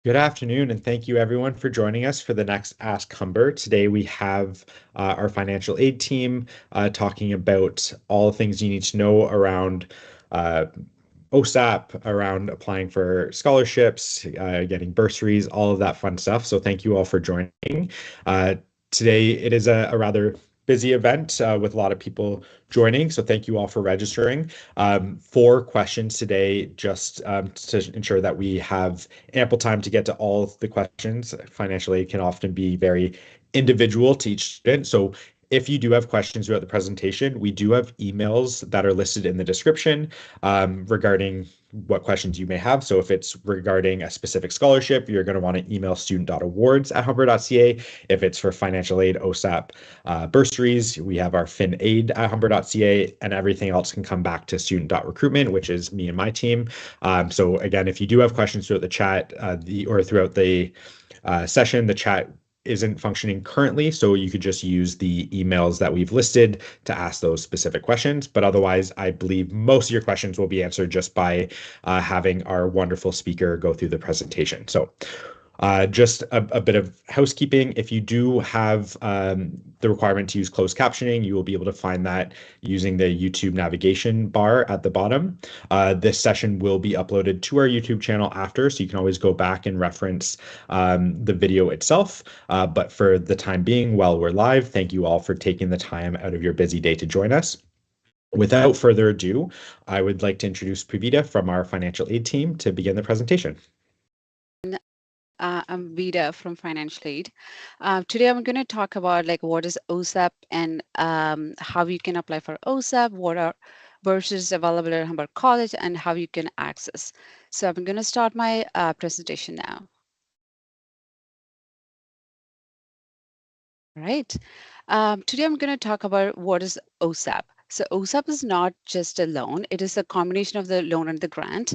Good afternoon, and thank you everyone for joining us for the next Ask Humber. Today we have our financial aid team talking about all the things you need to know around uh, OSAP, around applying for scholarships, getting bursaries, all of that fun stuff. So thank you all for joining. Uh, Today it is a rather busy event with a lot of people joining. So thank you all for registering. 4 questions today, just to ensure that we have ample time to get to all of the questions. Financial aid can often be very individual to each student. So if you do have questions throughout the presentation, we do have emails that are listed in the description regarding what questions you may have. So if it's regarding a specific scholarship, you're going to want to email student.awards@humber.ca. If it's for financial aid, OSAP, bursaries, we have our finaid@humber.ca, and everything else can come back to student.recruitment, which is me and my team. So again, if you do have questions throughout the chat or throughout the session, the chat isn't functioning currently, so you could just use the emails that we've listed to ask those specific questions. But otherwise, I believe most of your questions will be answered just by having our wonderful speaker go through the presentation. So just a bit of housekeeping. If you do have the requirement to use closed captioning, you will be able to find that using the YouTube navigation bar at the bottom. This session will be uploaded to our YouTube channel after, so you can always go back and reference the video itself. But for the time being, while we're live, thank you all for taking the time out of your busy day to join us. Without further ado, I would like to introduce Pravita from our financial aid team to begin the presentation. I'm Vida from Financial Aid. Today I'm going to talk about like what is OSAP and how you can apply for OSAP, what are bursaries available at Humber College, and how you can access. So I'm going to start my presentation now. All right. Today I'm going to talk about what is OSAP. So OSAP is not just a loan; it is a combination of the loan and the grant.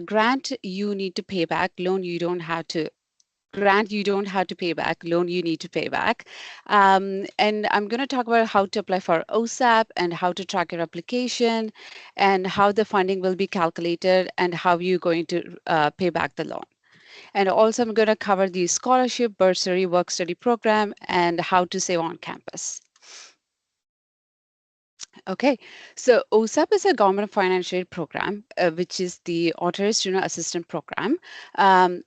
Grant you need to pay back. Loan you don't have to grant you don't have to pay back, loan you need to pay back. And I'm going to talk about how to apply for OSAP and how to track your application and how the funding will be calculated and how you're going to pay back the loan. And also I'm going to cover the scholarship, bursary, work study program and how to save on campus. Okay, so OSAP is a government financial aid program, which is the Authorized Student Assistance Program.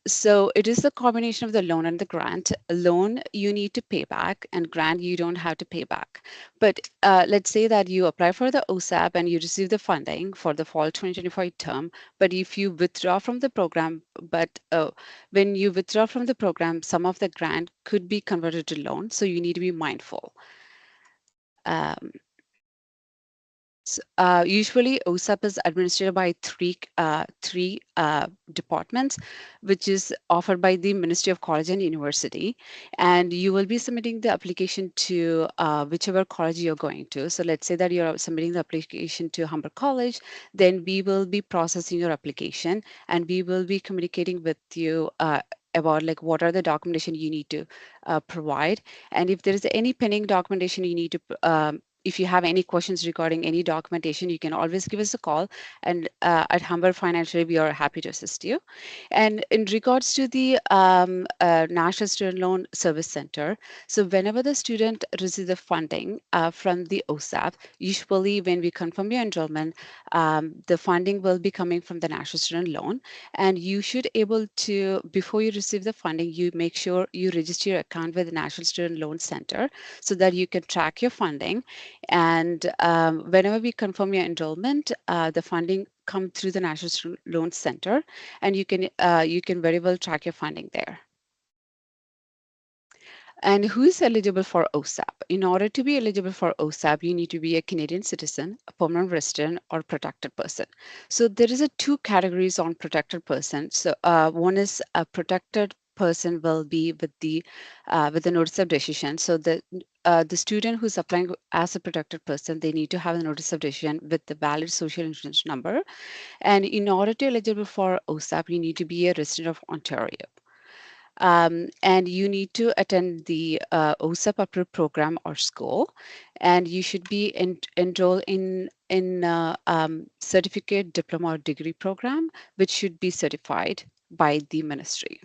So it is a combination of the loan and the grant. A loan you need to pay back, and grant you don't have to pay back. But let's say that you apply for the OSAP and you receive the funding for the fall 2025 term. But if you withdraw from the program, when you withdraw from the program, some of the grant could be converted to loan. So you need to be mindful. Um, Usually, OSAP is administered by three departments, which is offered by the Ministry of College and University. And you will be submitting the application to whichever college you're going to. So let's say that you're submitting the application to Humber College, then we will be processing your application and we will be communicating with you about like what are the documentation you need to provide, and if there is any pending documentation you need to if you have any questions regarding any documentation, you can always give us a call. And at Humber Financial, we are happy to assist you. And in regards to the National Student Loan Service Center, so whenever the student receives the funding from the OSAP, usually when we confirm your enrollment, the funding will be coming from the National Student Loan. And you should able to, before you receive the funding, you make sure you register your account with the National Student Loan Center so that you can track your funding, and whenever we confirm your enrollment, the funding come through the National Student Loan Center, and you can very well track your funding there. And who is eligible for OSAP? In order to be eligible for OSAP, you need to be a Canadian citizen, a permanent resident, or protected person. So there is a two categories on protected person. So one is a protected person will be with the notice of decision. So the student who's applying as a protected person, they need to have a notice of decision with the valid social insurance number. And in order to eligible for OSAP, you need to be a resident of Ontario. And you need to attend the OSAP approved program or school, and you should be enrolled in certificate, diploma, or degree program, which should be certified by the ministry.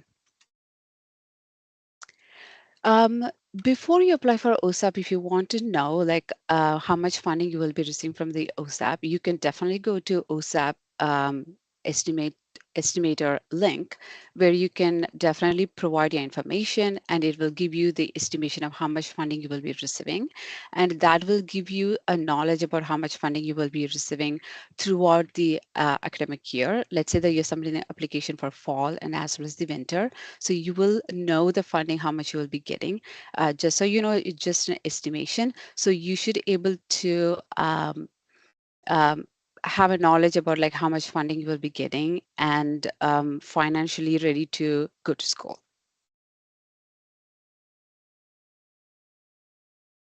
Um, Before you apply for OSAP, if you want to know like how much funding you will be receiving from the OSAP, you can definitely go to OSAP estimate estimator link where you can definitely provide your information and it will give you the estimation of how much funding you will be receiving, and that will give you a knowledge about how much funding you will be receiving throughout the academic year. Let's say that you're submitting an application for fall and as well as the winter, so you will know the funding, how much you will be getting. Just so you know, it's just an estimation. So you should able to um, have a knowledge about like how much funding you will be getting and financially ready to go to school.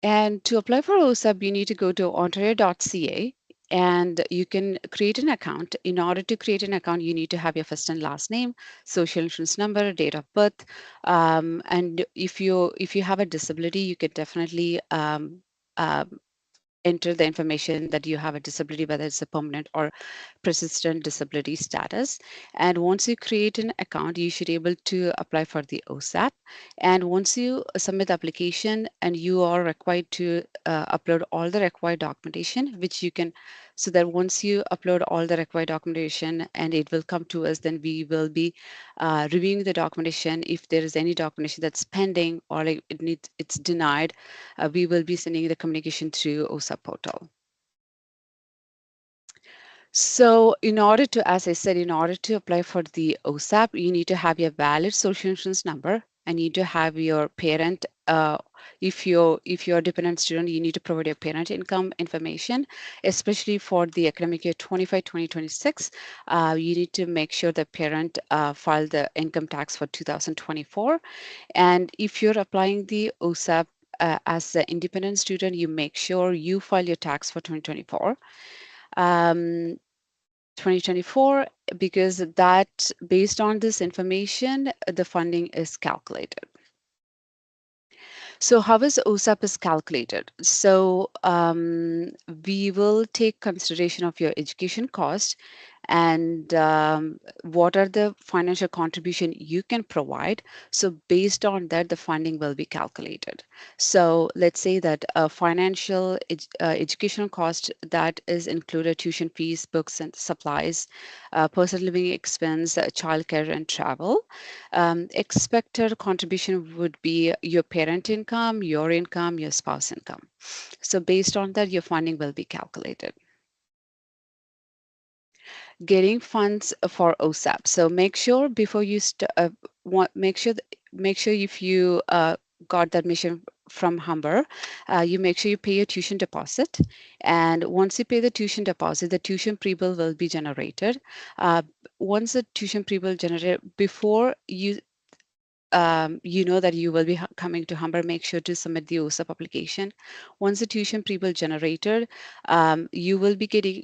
And to apply for OSAP, you need to go to ontario.ca and you can create an account. In order to create an account, you need to have your first and last name, social insurance number, date of birth, and if you have a disability, you can definitely um, enter the information that you have a disability, whether it's a permanent or persistent disability status. And once you create an account, you should be able to apply for the OSAP. And once you submit the application, and you are required to upload all the required documentation, which you can, so that once you upload all the required documentation and it will come to us, then we will be reviewing the documentation. If there is any documentation that's pending or like it's denied, we will be sending the communication through OSAP portal. So in order to, as I said, in order to apply for the OSAP, you need to have your valid social insurance number. And you need to have your parent. If you're a dependent student, you need to provide your parent income information, especially for the academic year 25-2026. You need to make sure the parent filed the income tax for 2024. And if you're applying the OSAP as an independent student, you make sure you file your tax for 2024. Um, 2024, because that based on this information the funding is calculated. So how is OSAP is calculated? So we will take consideration of your education cost and what are the financial contribution you can provide. So based on that, the funding will be calculated. So let's say that a financial educational cost that is included tuition fees, books and supplies, personal living expense, childcare and travel. Expected contribution would be your parent income, your spouse income. So based on that, your funding will be calculated. Getting funds for OSAP. So make sure before you make sure if you got the admission from Humber, you make sure you pay your tuition deposit. And once you pay the tuition deposit, the tuition pre-bill will be generated. Once the tuition pre-bill generated, before you know that you will be coming to Humber, make sure to submit the OSAP application. Once the tuition pre-bill generated, you will be getting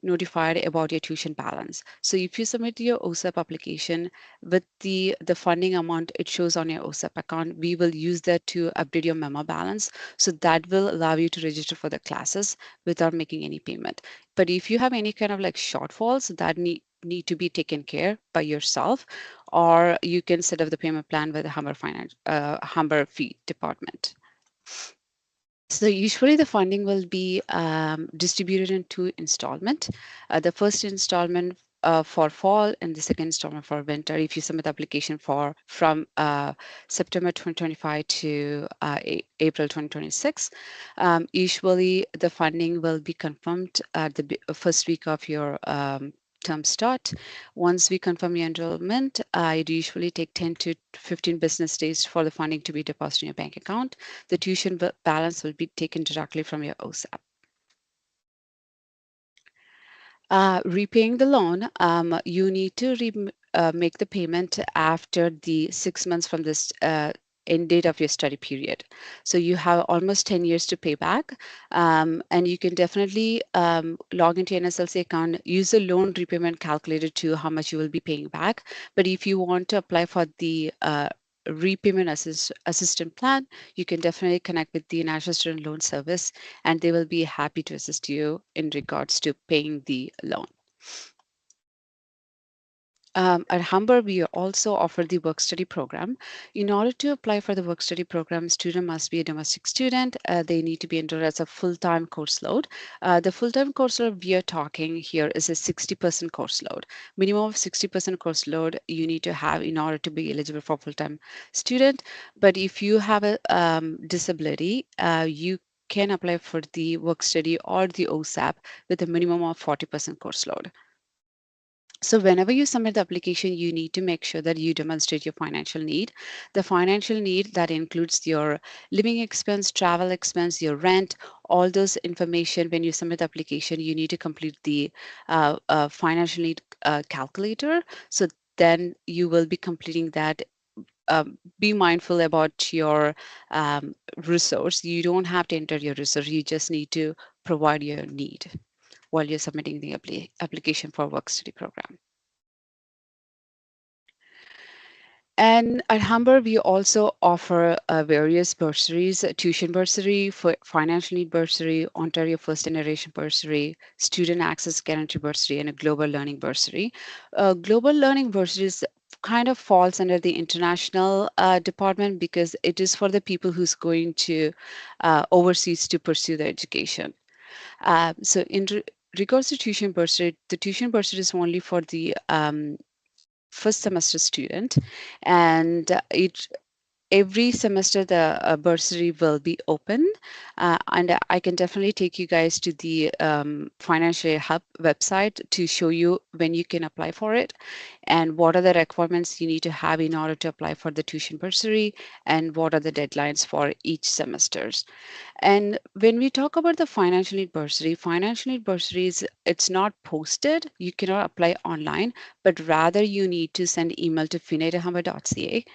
notified about your tuition balance. So if you submit your OSAP application with the funding amount it shows on your OSAP account, we will use that to update your memo balance. So that will allow you to register for the classes without making any payment. But if you have any kind of like shortfalls that need to be taken care by yourself, or you can set up the payment plan with the Humber fee department. So usually the funding will be distributed in two installment. The first installment for fall and the second installment for winter. If you submit the application for from September 2025 to April 2026, usually the funding will be confirmed at the first week of your term start. Once we confirm your enrollment, it usually take 10 to 15 business days for the funding to be deposited in your bank account. The tuition balance will be taken directly from your OSAP. Repaying the loan, you need to make the payment after the 6 months from this end date of your study period. So you have almost 10 years to pay back, and you can definitely log into your NSLC account, use the loan repayment calculator to how much you will be paying back. But if you want to apply for the repayment assistant plan, you can definitely connect with the National Student Loan Service and they will be happy to assist you in regards to paying the loan. At Humber, we also offer the work study program. In order to apply for the work study program, student must be a domestic student. They need to be enrolled as a full-time course load. The full-time course load we are talking here is a 60% course load. Minimum of 60% course load you need to have in order to be eligible for full-time student. But if you have a disability, you can apply for the work study or the OSAP with a minimum of 40% course load. So whenever you submit the application, you need to make sure that you demonstrate your financial need. The financial need that includes your living expense, travel expense, your rent, all those information. When you submit the application, you need to complete the financial need calculator. So then you will be completing that. Be mindful about your resource. You don't have to enter your resource. You just need to provide your need while you're submitting the application for work study program. And at Humber, we also offer various bursaries, tuition bursary, for financial need bursary, Ontario First Generation bursary, student access guarantee bursary, and a global learning bursary. Global learning bursaries kind of falls under the international department because it is for the people who's going to overseas to pursue their education. So in regards to tuition bursary, the tuition bursary is only for the first semester student, and it every semester the bursary will be open, and I can definitely take you guys to the financial hub website to show you when you can apply for it and what are the requirements you need to have in order to apply for the tuition bursary and what are the deadlines for each semesters. And when we talk about the financial need bursaries, it's not posted. You cannot apply online, but rather you need to send email to finetahumber.ca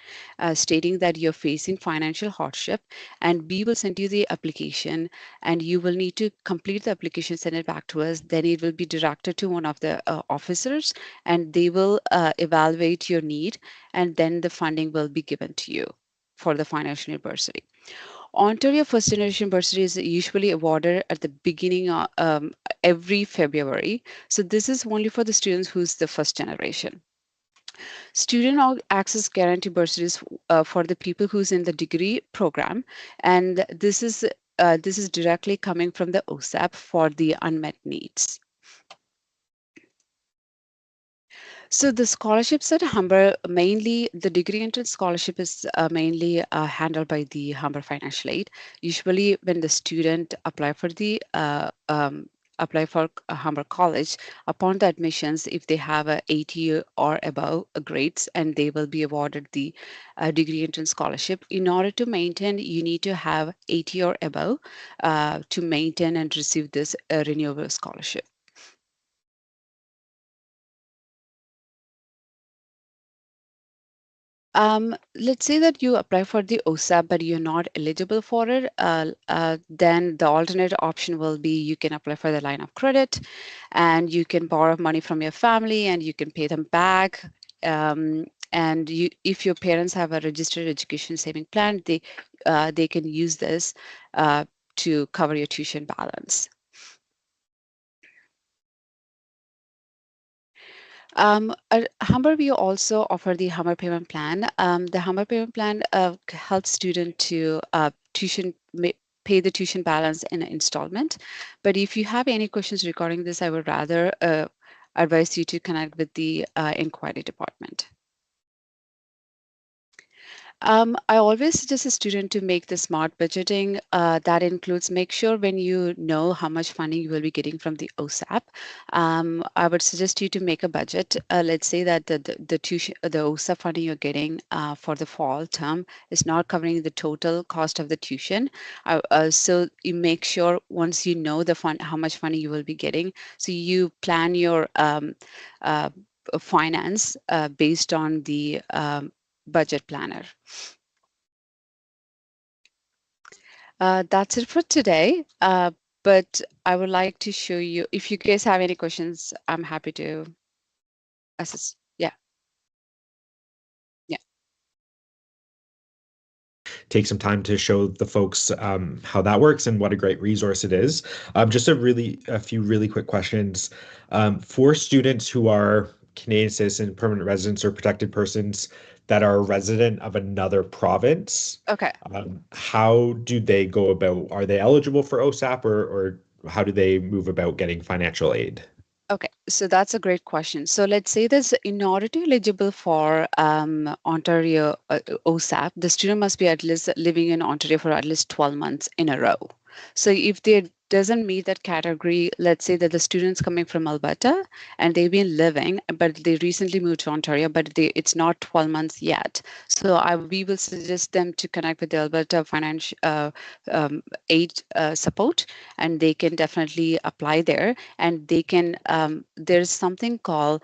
stating that you're facing financial hardship, and we will send you the application, and you will need to complete the application, send it back to us. Then it will be directed to one of the officers, and they will evaluate your need, and then the funding will be given to you for the financial need bursary. Ontario First Generation Bursary is usually awarded at the beginning of every February. So this is only for the students who's the first generation. Student access guarantee bursaries for the people who's in the degree program, and this is directly coming from the OSAP for the unmet needs. So the scholarships at Humber, mainly the degree entrance scholarship is mainly handled by the Humber Financial Aid. Usually, when the student apply for a Humber College, upon the admissions, if they have a 80 or above grades, and they will be awarded the degree entrance scholarship. In order to maintain, you need to have 80 or above to maintain and receive this renewable scholarship. Let's say that you apply for the OSAP, but you're not eligible for it. Then the alternate option will be you can apply for the line of credit, and you can borrow money from your family, and you can pay them back. And if your parents have a registered education saving plan, they can use this to cover your tuition balance. At Humber, we also offer the Humber payment plan. The Humber payment plan helps student to pay the tuition balance in an installment. But if you have any questions regarding this, I would rather advise you to connect with the inquiry department. I always suggest a student to make the smart budgeting. That includes make sure when you know how much funding you will be getting from the OSAP. I would suggest you to make a budget. Let's say that the tuition, the OSAP funding you're getting for the fall term is not covering the total cost of the tuition. So you make sure once you know the fund, how much funding you will be getting, so you plan your uh, finance based on the budget planner. That's it for today. But I would like to show you, if you guys have any questions, I'm happy to assist. Yeah, yeah. Take some time to show the folks how that works and what a great resource it is. Just a few really quick questions for students who are Canadian citizens, permanent residents, or protected persons that are a resident of another province, Okay. how do they go about? Are they eligible for OSAP, or how do they move about getting financial aid? Okay, so that's a great question. So let's say this in order to eligible for Ontario OSAP, the student must be at least living in Ontario for at least 12 months in a row. So if they doesn't meet that category, let's say that the students coming from Alberta and they've been living, but they recently moved to Ontario, but it's not 12 months yet. So we will suggest them to connect with the Alberta Financial Aid Support, and they can definitely apply there. And they can, there's something called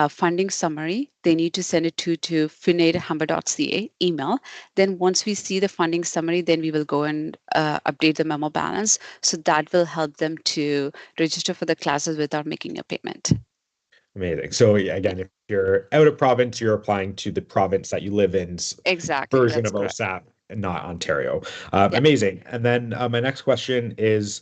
funding summary. They need to send it to finade@humber.ca email. Then once we see the funding summary, then we will go and update the memo balance. So that will help them to register for the classes without making a payment. Amazing. So yeah, Yeah, again, if you're out of province, you're applying to the province that you live in's exactly. version That's of correct. OSAP and not Ontario. Yeah. Amazing. And then my next question is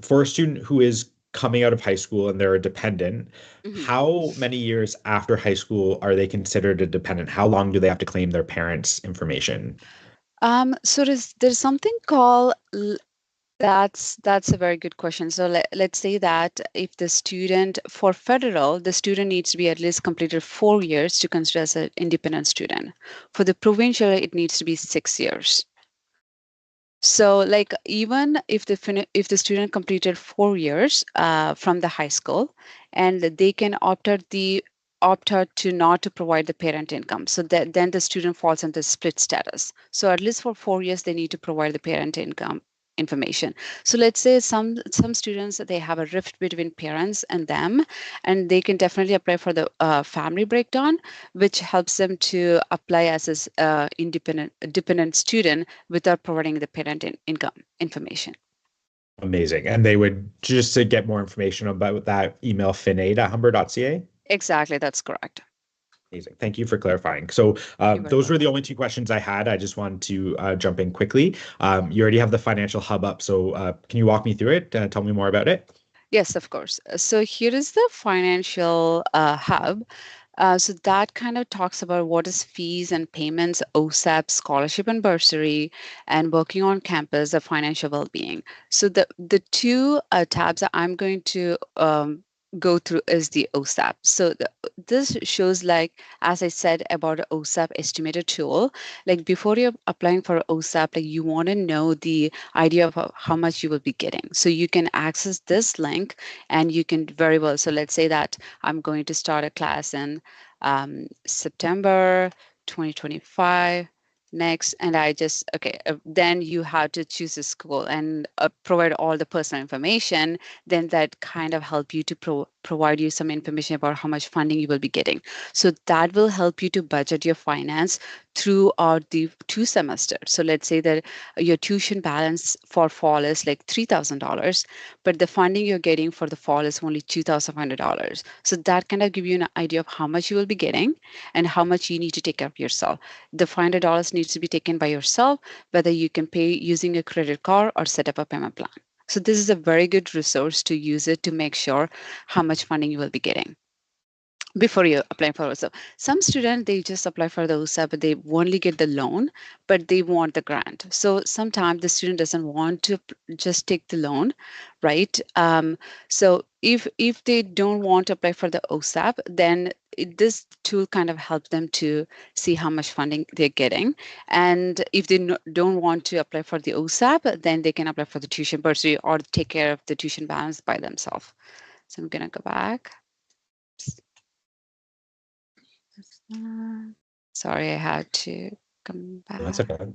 for a student who is coming out of high school and they're a dependent, Mhm. how many years after high school are they considered a dependent? How long do they have to claim their parents' information? So there's something called that's a very good question. So let's say that if the student for federal, the student needs to be at least completed 4 years to consider as an independent student. For the provincial, it needs to be 6 years. So like even if if the student completed 4 years from the high school, and they can opt out to not to provide the parent income. So that then the student falls into split status. So at least for 4 years, they need to provide the parent income information. So let's say some students, they have a rift between parents and them, and they can definitely apply for the family breakdown, which helps them to apply as an independent dependent student without providing the parent income information. Amazing. And they would just to get more information about that, email finade@humber.ca. Exactly, that's correct. Amazing. Thank you for clarifying. So You're very those were the welcome. only two questions I had. I just wanted to jump in quickly. You already have the financial hub up, so can you walk me through it? Tell me more about it. Yes, of course. So here is the financial hub. So that kind of talks about what is fees and payments, OSAP, scholarship and bursary, and working on campus, the financial well-being. So the two tabs that I'm going to go through is the OSAP. So this shows like, as I said about the OSAP estimator tool, like before you're applying for OSAP, like you want to know the idea of how much you will be getting. So you can access this link and you can very well. So let's say that I'm going to start a class in September 2025 next, and I just okay, then you have to choose a school and provide all the personal information. Then that kind of help you to provide you some information about how much funding you will be getting. So that will help you to budget your finance throughout the 2 semesters. So let's say that your tuition balance for fall is like $3,000, but the funding you're getting for the fall is only $2,500. So that kind of give you an idea of how much you will be getting and how much you need to take care of yourself. The $500 needs to be taken by yourself, whether you can pay using a credit card or set up a payment plan. So this is a very good resource to use it to make sure how much funding you will be getting before you apply for OSAP. Some students they just apply for the OSAP, but they only get the loan, but they want the grant. So sometimes the student doesn't want to just take the loan, right? So if they don't want to apply for the OSAP, then this tool kind of helps them to see how much funding they're getting. And if they don't want to apply for the OSAP, then they can apply for the tuition bursary or take care of the tuition balance by themselves. So I'm gonna go back. Uh, Sorry, I had to come That's back. okay.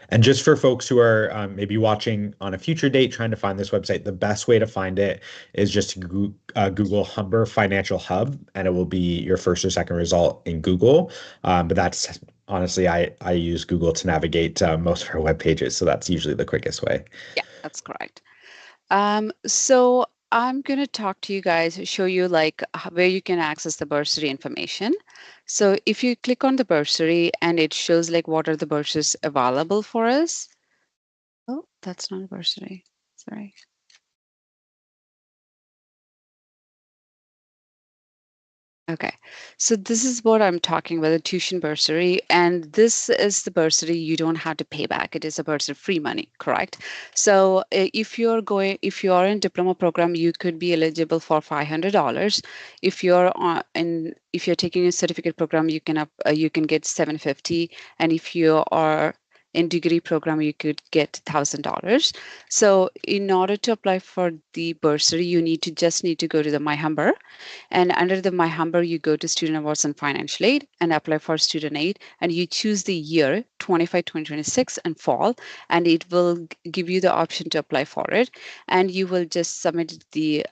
And just for folks who are maybe watching on a future date trying to find this website, the best way to find it is just to Google Humber Financial Hub, and it will be your first or second result in Google. But that's honestly, I use Google to navigate most of our web pages, so that's usually the quickest way. Yeah, that's correct. So I'm going to talk to you guys, show you like where you can access the bursary information. So if you click on the bursary and it shows like what are the bursaries available for us. Oh, that's not a bursary. Sorry. Okay, so this is what I'm talking about, the tuition bursary, and this is the bursary you don't have to pay back. It is a bursary free money, correct? So if you're in diploma program, you could be eligible for $500. If you're taking a certificate program, you can get 750, and if you are in degree program, you could get $1,000. So in order to apply for the bursary, just need to go to the My Humber, and under the My Humber, you go to Student Awards and Financial Aid and apply for student aid. And you choose the year 25, 2026 and fall, and it will give you the option to apply for it. And you will just submit the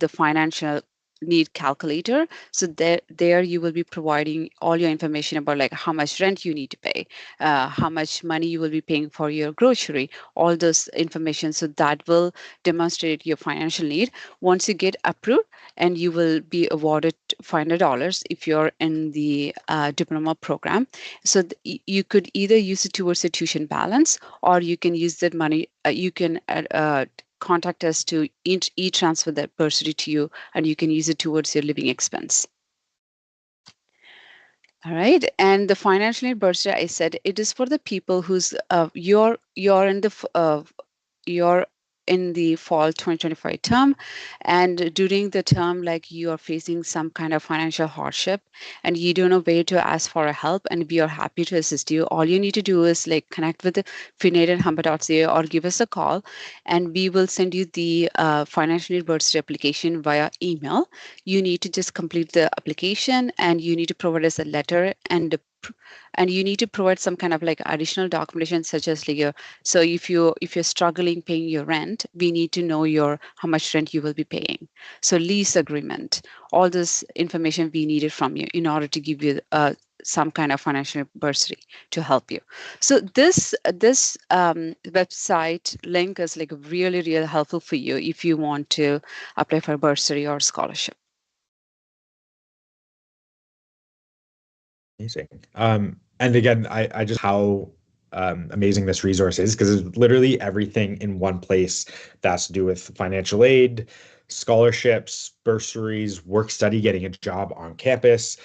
financial need calculator. So there you will be providing all your information about like how much rent you need to pay, how much money you will be paying for your grocery, all those information. So that will demonstrate your financial need. Once you get approved, and you will be awarded $500 if you're in the diploma program. So you could either use it towards the tuition balance, or you can use that money. You can contact us to e-transfer that bursary to you, and you can use it towards your living expense. All right, and the financial aid bursary, I said it is for the people who's you're in the fall 2025 term, and during the term, like, you are facing some kind of financial hardship and you don't know where to ask for help, and we are happy to assist you. All you need to do is like connect with the finnaid@humber.ca or give us a call, and we will send you the financial aid bursary application via email. You need to just complete the application, and you need to provide us a letter, and you need to provide some kind of like additional documentation, such as like your, so if you're struggling paying your rent, we need to know your how much rent you will be paying. So lease agreement, all this information we needed from you in order to give you some kind of financial bursary to help you. So this website link is like really really helpful for you if you want to apply for a bursary or scholarship. Amazing. And again, I just how amazing this resource is because it's literally everything in one place that's to do with financial aid, scholarships, bursaries, work study, getting a job on campus,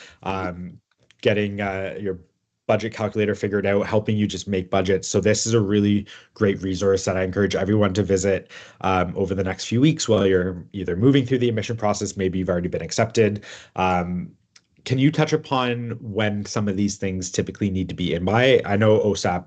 getting your budget calculator figured out, helping you just make budgets. So this is a really great resource that I encourage everyone to visit over the next few weeks while you're either moving through the admission process, maybe you've already been accepted. Can you touch upon when some of these things typically need to be in by? I know OSAP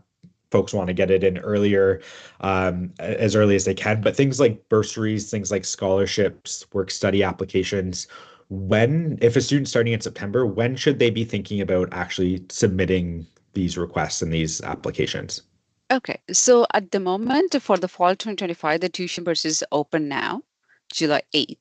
folks want to get it in earlier, as early as they can, but things like bursaries, things like scholarships, work study applications, if a student's starting in September, when should they be thinking about actually submitting these requests and these applications? Okay, so at the moment for the fall 2025, the tuition burst is open now, July 8th.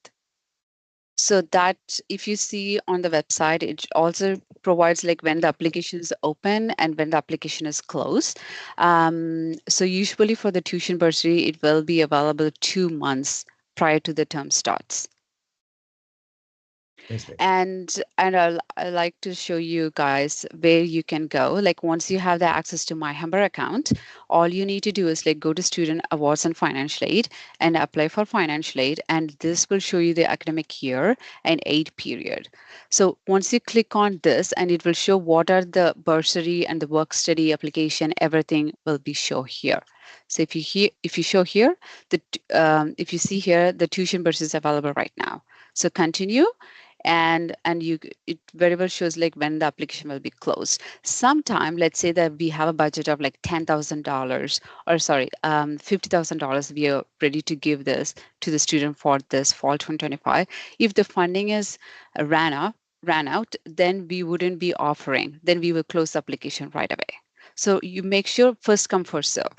So that if you see on the website, it also provides like when the application is open and when the application is closed. So usually for the tuition bursary, it will be available 2 months prior to the term starts. Amazing. And I like to show you guys where you can go. Like once you have the access to my Humber account, all you need to do is like go to Student Awards and Financial Aid and apply for financial aid, and this will show you the academic year and aid period. So once you click on this, and it will show what are the bursary and the work study application, everything will be show here. So if you show here, if you see here, the tuition bursary is available right now. So continue, and it very well shows like when the application will be closed. Sometime, let's say that we have a budget of like $10,000, or sorry, $50,000, we are ready to give this to the student for this fall 2025. If the funding is ran out, then we wouldn't be offering, then we will close the application right away. So you make sure first come first serve.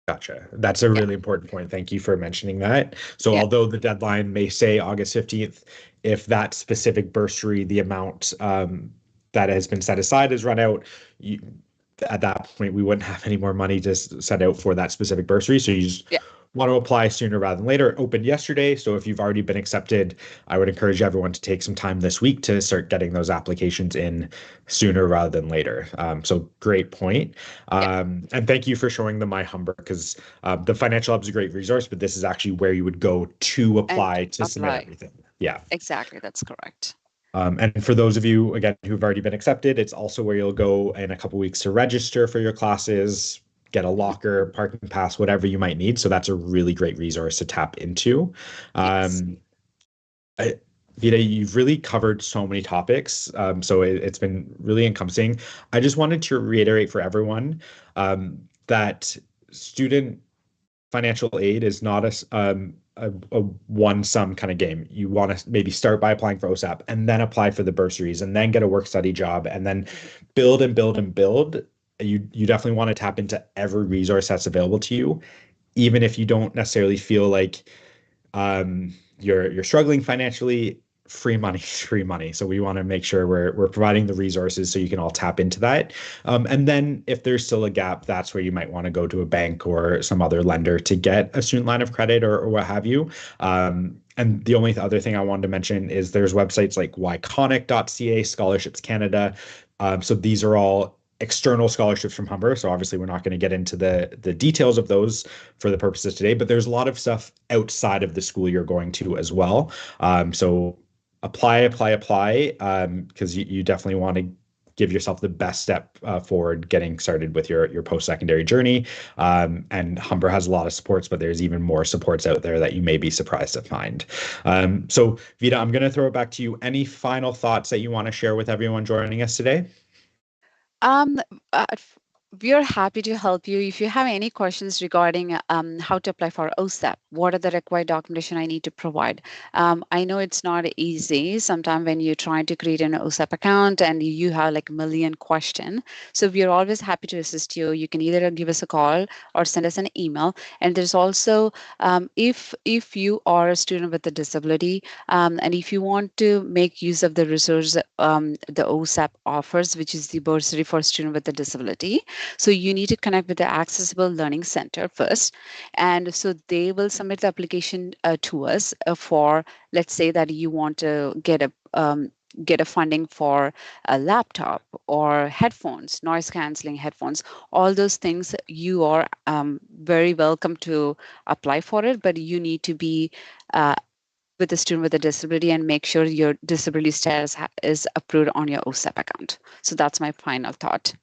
Gotcha. That's a Yeah, really important point. Thank you for mentioning that. So yeah, although the deadline may say August 15th, if that specific bursary, the amount that has been set aside has run out, you, at that point, we wouldn't have any more money to set out for that specific bursary. So you just yeah. want to apply sooner rather than later. It opened yesterday. So if you've already been accepted, I would encourage everyone to take some time this week to start getting those applications in sooner rather than later. So great point. Yeah. And thank you for showing the My Humber because the Financial Hub is a great resource, but this is actually where you would go to And apply to submit apply. everything. Yeah. Exactly, that's correct. And for those of you, again, who've already been accepted, it's also where you'll go in a couple weeks to register for your classes, get a Mhm. locker, parking pass, whatever you might need. So that's a really great resource to tap into. Yes. Um, I, Vida, you've really covered so many topics. So it's been really encompassing. I just wanted to reiterate for everyone that student financial aid is not a one sum kind of game. You want to maybe start by applying for OSAP and then apply for the bursaries and then get a work study job and then Mhm. build and build and build. You definitely want to tap into every resource that's available to you, even if you don't necessarily feel like you're struggling financially. Free money is free money. So we want to make sure we're providing the resources so you can all tap into that. And then if there's still a gap, that's where you might want to go to a bank or some other lender to get a student line of credit or what have you. And the only other thing I wanted to mention is there's websites like yconic.ca, Scholarships Canada. So these are all external scholarships from Humber. So obviously we're not going to get into the details of those for the purposes today, but there's a lot of stuff outside of the school you're going to as well. So apply, because you definitely want to give yourself the best step forward getting started with your post-secondary journey. And Humber has a lot of supports, but there's even more supports out there that you may be surprised to find. So Vida, I'm going to throw it back to you. Any final thoughts that you want to share with everyone joining us today? Um, we are happy to help you. If you have any questions regarding how to apply for OSAP, what are the required documentation I need to provide? I know it's not easy. Sometimes when you're trying to create an OSAP account and you have like a million question, so we are always happy to assist you. You can either give us a call or send us an email. And there's also if you are a student with a disability and if you want to make use of the resource the OSAP offers, which is the bursary for student with a disability. So you need to connect with the Accessible Learning Center first. And so they will submit the application to us for, let's say that you want to get a funding for a laptop or headphones, noise canceling headphones, all those things. You are very welcome to apply for it, but you need to be uh, with a student with a disability and make sure your disability status is approved on your OSAP account. So that's my final thought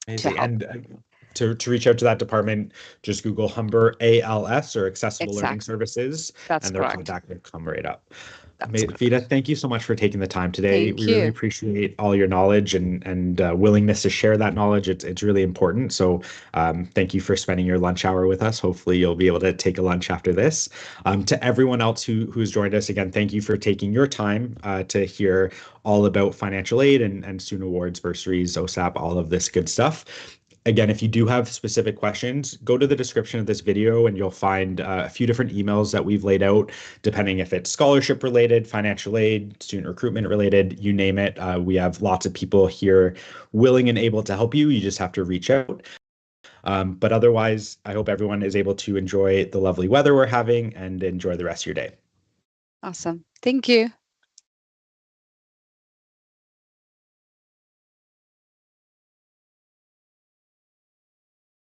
to Amazing. help. And to reach out to that department, just Google Humber ALS or Accessible Learning Exactly. Services, That's and their correct. contact will come right up. That's Vida, correct. thank you so much for taking the time today. We Thank really you. appreciate all your knowledge and willingness to share that knowledge. It's really important. So thank you for spending your lunch hour with us. Hopefully, you'll be able to take a lunch after this. To everyone else who's joined us, again, thank you for taking your time to hear all about financial aid and student awards, bursaries, OSAP, all of this good stuff. Again, if you do have specific questions, go to the description of this video and you'll find a few different emails that we've laid out, depending if it's scholarship related, financial aid, student recruitment related, you name it. We have lots of people here willing and able to help you. You just have to reach out. But otherwise, I hope everyone is able to enjoy the lovely weather we're having and enjoy the rest of your day. Awesome. Thank you.